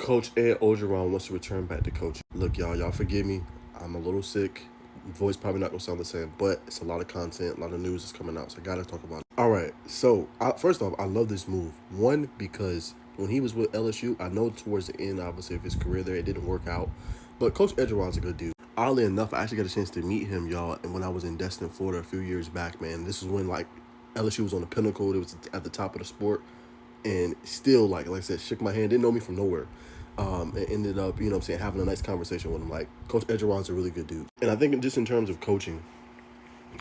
Coach Ed Orgeron wants to return back to coaching. Look, y'all forgive me. I'm a little sick. Voice probably not gonna sound the same, but it's a lot of content, a lot of news is coming out, so I gotta talk about it. All right, so first off, I love this move. One, because when he was with LSU, I know towards the end, obviously, of his career there, it didn't work out, but Coach Orgeron's a good dude. Oddly enough, I actually got a chance to meet him, y'all, and when I was in Destin, Florida, a few years back, man. This was when like LSU was on the pinnacle. It was at the top of the sport, and still, like I said, shook my hand. Didn't know me from nowhere. And ended up, having a nice conversation with him. Like, Coach Orgeron's a really good dude. And I think just in terms of coaching,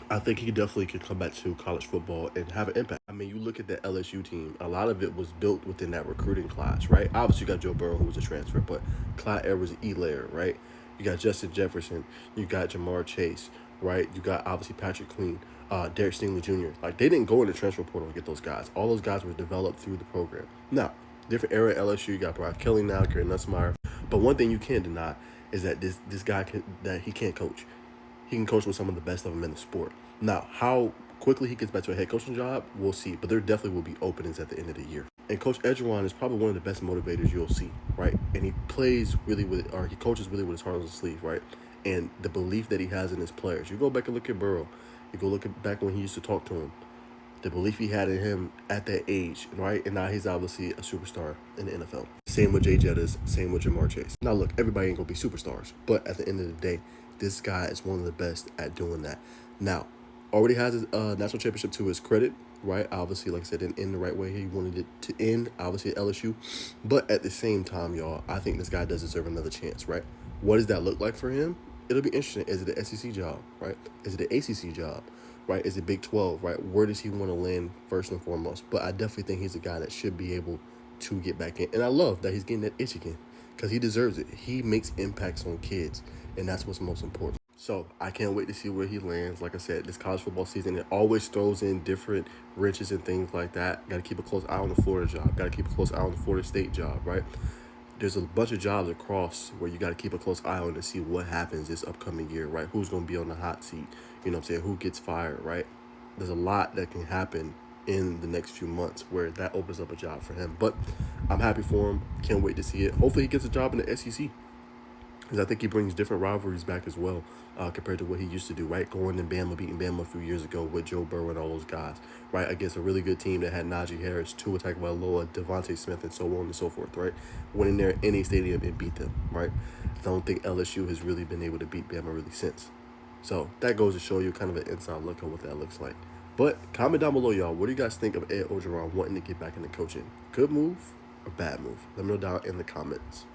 I think he definitely could come back to college football and have an impact. I mean, you look at the LSU team, a lot of it was built within that recruiting class, right? Obviously, you got Joe Burrow, who was a transfer, but Clyde Edwards, E-Layer, right? You got Justin Jefferson, you got Jamar Chase, right? You got, obviously, Patrick Queen, Derek Stingley Jr. Like, they didn't go in the transfer portal to get those guys. All those guys were developed through the program. Now, different era at LSU, you got Brian Kelly now, Gary Nussmeier. But one thing you can't deny is that this guy he can't coach. He can coach with some of the best of them in the sport. Now, how quickly he gets back to a head coaching job, we'll see. But there definitely will be openings at the end of the year. And Coach Orgeron is probably one of the best motivators you'll see, right? And he plays really with, or he coaches really with his heart on his sleeve, right? And the belief that he has in his players. You go back and look at Burrow. You go look at back when he used to talk to him. The belief he had in him at that age, right? And now he's obviously a superstar in the NFL. Same with Jay Jettas, same with Jamar Chase. Now, look, everybody ain't going to be superstars. But at the end of the day, this guy is one of the best at doing that. Now, already has his national championship to his credit, right? Obviously, like I said, didn't end the right way he wanted it to end, obviously, at LSU. But at the same time, y'all, I think this guy does deserve another chance, right? What does that look like for him? It'll be interesting. Is it an SEC job, right? Is it an ACC job, right? Is it Big 12, right? Where does he want to land first and foremost? But I definitely think he's a guy that should be able to get back in. And I love that he's getting that itch again because he deserves it. He makes impacts on kids, and that's what's most important. So I can't wait to see where he lands. Like I said, this college football season, it always throws in different wrenches and things like that. Got to keep a close eye on the Florida job. Got to keep a close eye on the Florida State job, right? There's a bunch of jobs across where you got to keep a close eye on to see what happens this upcoming year, right? Who's going to be on the hot seat? You know what I'm saying? Who gets fired, right? There's a lot that can happen in the next few months where that opens up a job for him. But I'm happy for him. Can't wait to see it. Hopefully he gets a job in the SEC. Because I think he brings different rivalries back as well compared to what he used to do, right? Going and Bama, beating Bama a few years ago with Joe Burrow and all those guys, right? Against a really good team that had Najee Harris, Tua Tagovailoa, Devontae Smith, and so on and so forth, right? Went in there in any stadium and beat them, right? I don't think LSU has really been able to beat Bama really since. So that goes to show you kind of an inside look at what that looks like. But comment down below, y'all. What do you guys think of Ed Orgeron wanting to get back into coaching? Good move or bad move? Let me know down in the comments.